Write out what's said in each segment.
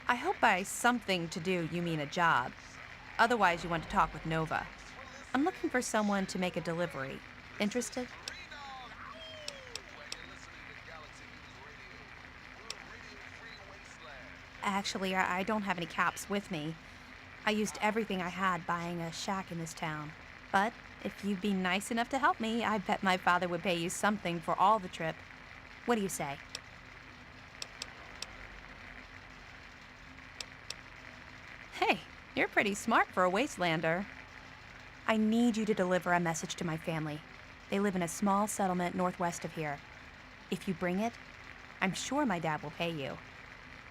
I hope by something to do you mean a job. Otherwise, you want to talk with Nova. I'm looking for someone to make a delivery. Interested? Actually, I don't have any caps with me. I used everything I had buying a shack in this town. But if you'd be nice enough to help me, I bet my father would pay you something for all the trip. What do you say? Hey, you're pretty smart for a wastelander. I need you to deliver a message to my family. They live in a small settlement northwest of here. If you bring it, I'm sure my dad will pay you.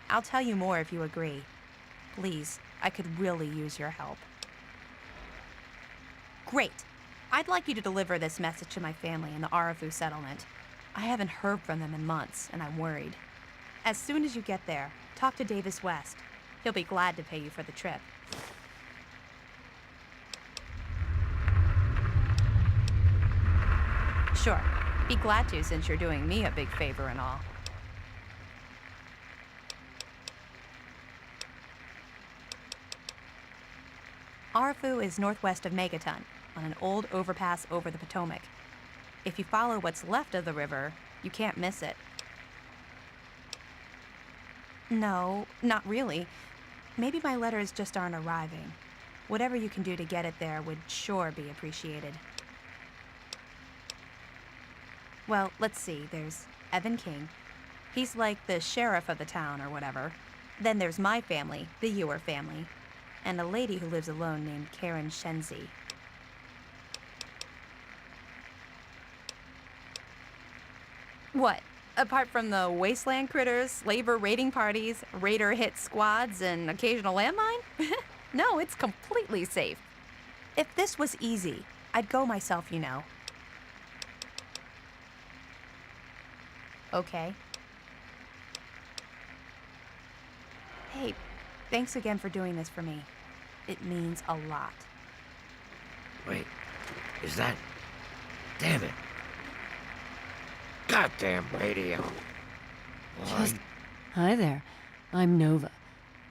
I'll tell you more if you agree. Please, I could really use your help. Great. I'd like you to deliver this message to my family in the Arafu settlement. I haven't heard from them in months, and I'm worried. As soon as you get there, talk to Davis West. He'll be glad to pay you for the trip. Sure. Be glad to since you're doing me a big favor and all. Arafu is northwest of Megaton, on an old overpass over the Potomac. If you follow what's left of the river, you can't miss it. No, not really. Maybe my letters just aren't arriving. Whatever you can do to get it there would sure be appreciated. Well, let's see. There's Evan King. He's like the sheriff of the town or whatever. Then there's my family, the Ewer family, and a lady who lives alone named Karen Shenzi. What? Apart from the wasteland critters, slaver raiding parties, raider hit squads, and occasional landmine? No, it's completely safe. If this was easy, I'd go myself, you know. Okay. Hey, thanks again for doing this for me. It means a lot. Wait, is that... Damn it. Goddamn radio. Just... Hi there. I'm Nova.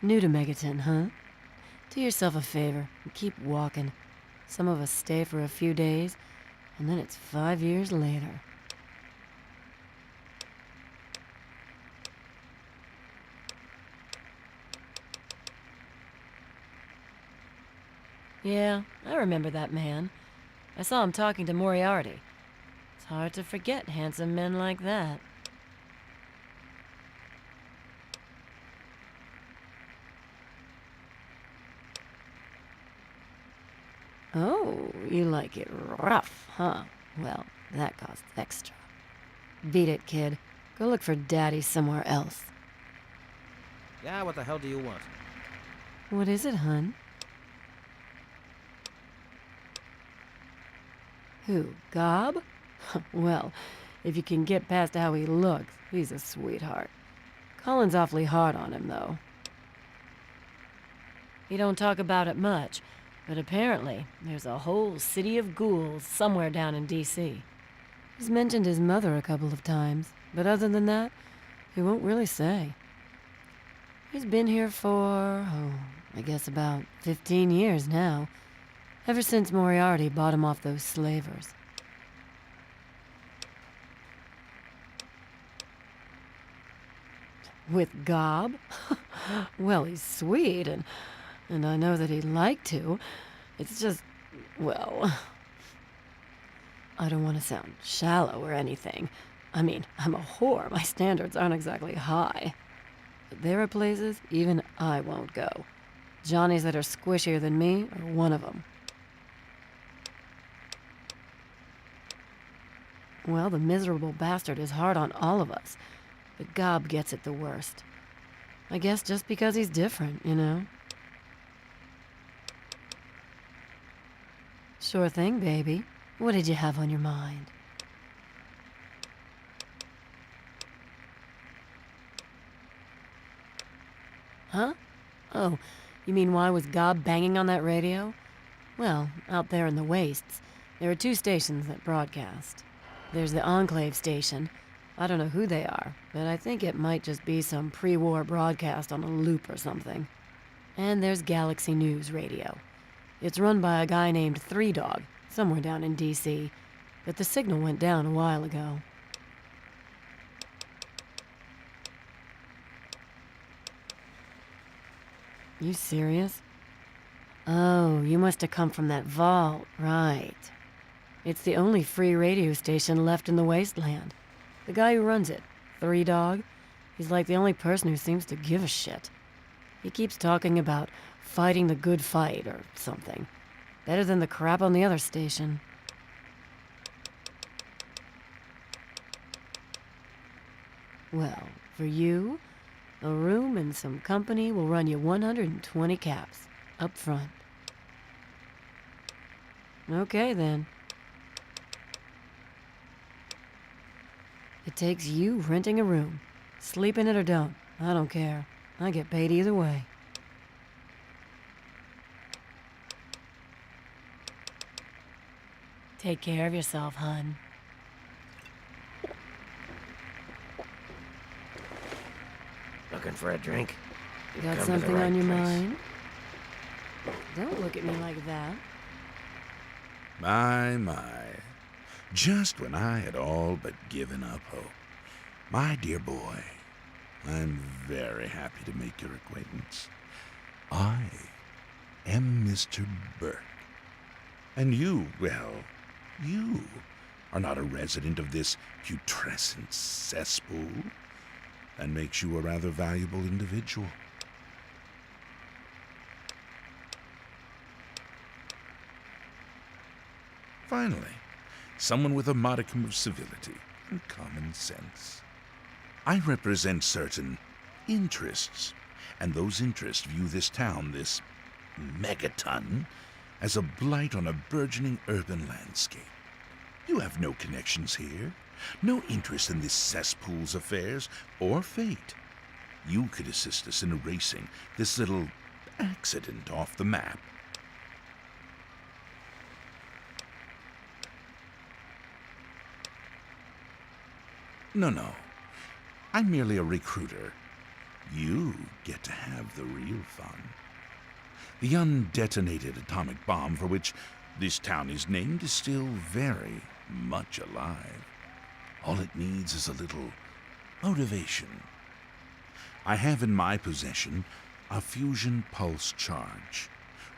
New to Megaton, huh? Do yourself a favor and keep walking. Some of us stay for a few days, and then it's 5 years later. Yeah, I remember that man. I saw him talking to Moriarty. It's hard to forget handsome men like that. Oh, you like it rough, huh? Well, that costs extra. Beat it, kid. Go look for Daddy somewhere else. Yeah, what the hell do you want? What is it, hun? Who, Gob? Well, if you can get past how he looks, he's a sweetheart. Colin's awfully hard on him, though. He don't talk about it much, but apparently there's a whole city of ghouls somewhere down in D.C. He's mentioned his mother a couple of times, but other than that, he won't really say. He's been here for, I guess about 15 years now. Ever since Moriarty bought him off those slavers. With Gob? Well, he's sweet, and I know that he'd like to. It's just, well... I don't want to sound shallow or anything. I mean, I'm a whore. My standards aren't exactly high. But there are places even I won't go. Johnnies that are squishier than me are one of them. Well, the miserable bastard is hard on all of us, but Gob gets it the worst. I guess just because he's different, you know? Sure thing, baby. What did you have on your mind? Huh? Oh, you mean why was Gob banging on that radio? Well, out there in the wastes, there are two stations that broadcast. There's the Enclave station, I don't know who they are, but I think it might just be some pre-war broadcast on a loop or something. And there's Galaxy News Radio. It's run by a guy named Three Dog, somewhere down in D.C., but the signal went down a while ago. You serious? Oh, you must have come from that vault, right. It's the only free radio station left in the wasteland. The guy who runs it, Three Dog, he's like the only person who seems to give a shit. He keeps talking about fighting the good fight or something. Better than the crap on the other station. Well, for you, a room and some company will run you 120 caps, up front. Okay, then. It takes you renting a room. Sleep in it or don't, I don't care. I get paid either way. Take care of yourself, hun. Looking for a drink? You got Come to the something right on your place. mind? Don't look at me like that. My. Just when I had all but given up hope. My dear boy, I'm very happy to make your acquaintance. I am Mr. Burke. And you, well, you are not a resident of this putrescent cesspool. That makes you a rather valuable individual. Finally, someone with a modicum of civility and common sense. I represent certain interests, and those interests view this town, this megaton, as a blight on a burgeoning urban landscape. You have no connections here, no interest in this cesspool's affairs or fate. You could assist us in erasing this little accident off the map. No. I'm merely a recruiter. You get to have the real fun. The undetonated atomic bomb for which this town is named is still very much alive. All it needs is a little motivation. I have in my possession a fusion pulse charge.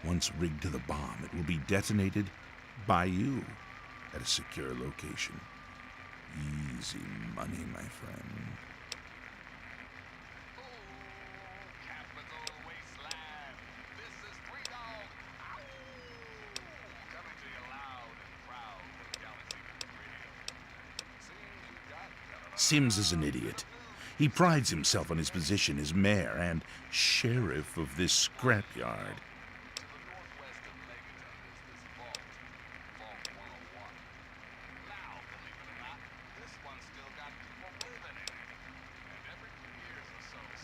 Once rigged to the bomb, it will be detonated by you at a secure location. Easy money, my friend. Sims is an idiot. He prides himself on his position as mayor and sheriff of this scrapyard.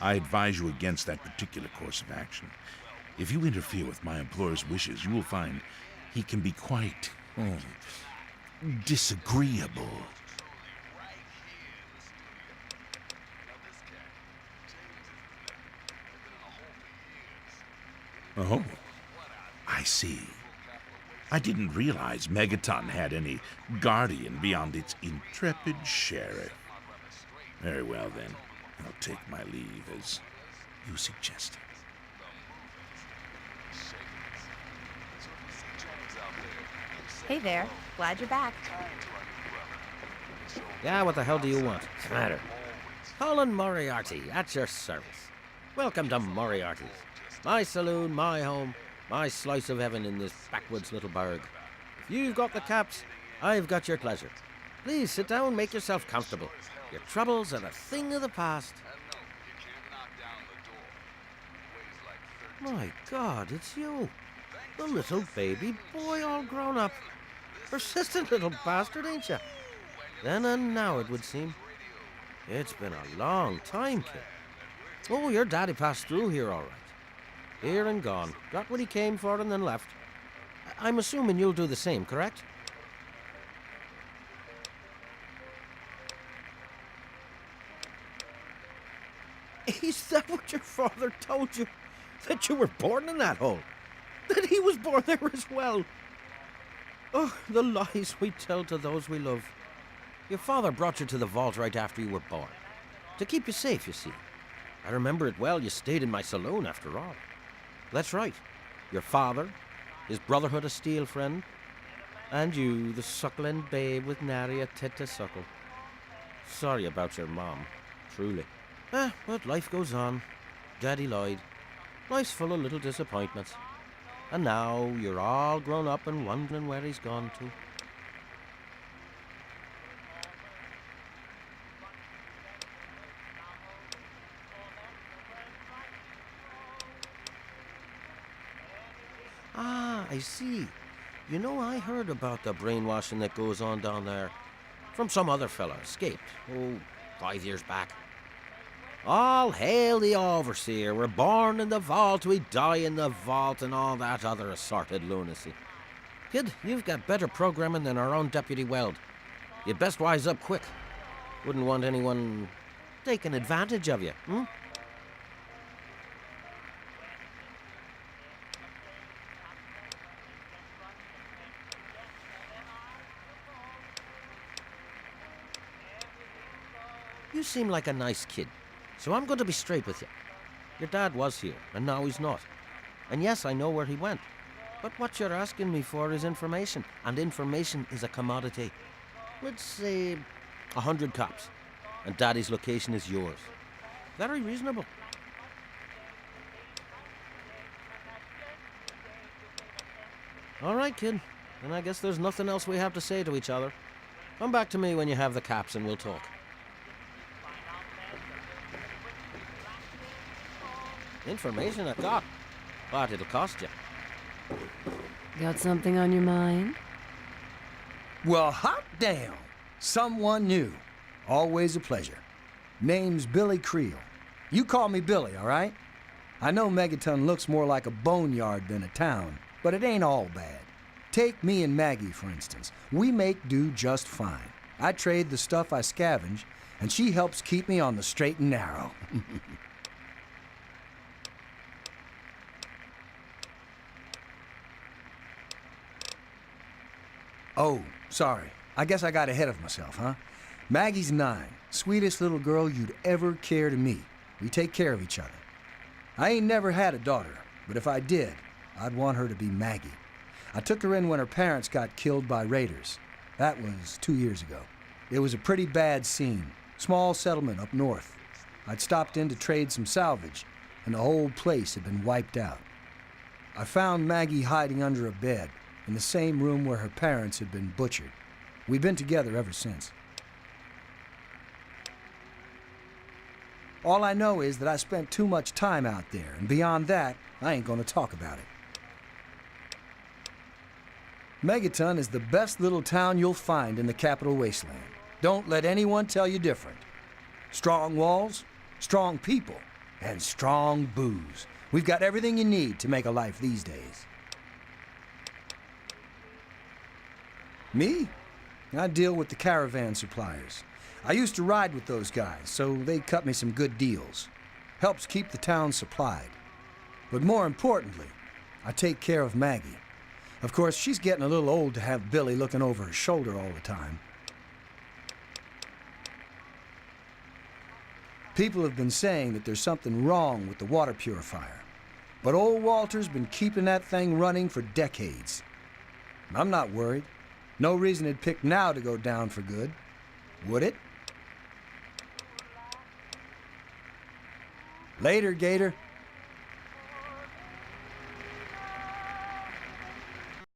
I advise you against that particular course of action. If you interfere with my employer's wishes, you will find he can be quite, disagreeable. Oh, I see. I didn't realize Megaton had any guardian beyond its intrepid sheriff. Very well, then. I'll take my leave, as you suggested. Hey there. Glad you're back. Yeah, what the hell do you want? What's the matter? Colin Moriarty, at your service. Welcome to Moriarty's. My saloon, my home, my slice of heaven in this backwoods little burg. If you've got the caps, I've got your pleasure. Please sit down, make yourself comfortable. Your troubles are a thing of the past. My God, it's you. The little baby boy all grown up. Persistent little bastard, ain't you? Then and now, it would seem. It's been a long time, kid. Oh, your daddy passed through here all right. Here and gone. Got what he came for and then left. I'm assuming you'll do the same, correct? Is that what your father told you? That you were born in that hole? That he was born there as well? Oh, the lies we tell to those we love. Your father brought you to the vault right after you were born. To keep you safe, you see. I remember it well. You stayed in my saloon, after all. That's right. Your father, his Brotherhood of Steel friend, and you, the suckling babe with nary a tit to suckle. Sorry about your mom, truly. But life goes on. Daddy lied. Life's full of little disappointments. And now you're all grown up and wondering where he's gone to. Ah, I see. You know, I heard about the brainwashing that goes on down there. From some other fella, escaped, 5 years back. All hail the overseer. We're born in the vault, we die in the vault, and all that other assorted lunacy. Kid, you've got better programming than our own Deputy Weld. You'd best wise up quick. Wouldn't want anyone taking advantage of you, hmm? You seem like a nice kid, so I'm going to be straight with you. Your dad was here, and now he's not. And yes, I know where he went. But what you're asking me for is information, and information is a commodity. Let's say 100 cops, and Daddy's location is yours. Very reasonable. All right, kid. Then I guess there's nothing else we have to say to each other. Come back to me when you have the caps, and we'll talk. Information I got, but it'll cost you. Got something on your mind? Well, hot damn! Someone new. Always a pleasure. Name's Billy Creel. You call me Billy, all right? I know Megaton looks more like a boneyard than a town, but it ain't all bad. Take me and Maggie, for instance. We make do just fine. I trade the stuff I scavenge, and she helps keep me on the straight and narrow. Oh, sorry. I guess I got ahead of myself, huh? Maggie's 9. Sweetest little girl you'd ever care to meet. We take care of each other. I ain't never had a daughter, but if I did, I'd want her to be Maggie. I took her in when her parents got killed by raiders. That was 2 years ago. It was a pretty bad scene. Small settlement up north. I'd stopped in to trade some salvage, and the whole place had been wiped out. I found Maggie hiding under a bed, in the same room where her parents had been butchered. We've been together ever since. All I know is that I spent too much time out there, and beyond that, I ain't gonna talk about it. Megaton is the best little town you'll find in the Capital Wasteland. Don't let anyone tell you different. Strong walls, strong people, and strong booze. We've got everything you need to make a life these days. Me? I deal with the caravan suppliers. I used to ride with those guys, so they cut me some good deals. Helps keep the town supplied. But more importantly, I take care of Maggie. Of course, she's getting a little old to have Billy looking over her shoulder all the time. People have been saying that there's something wrong with the water purifier. But old Walter's been keeping that thing running for decades. I'm not worried. No reason it'd pick now to go down for good, would it? Later, Gator.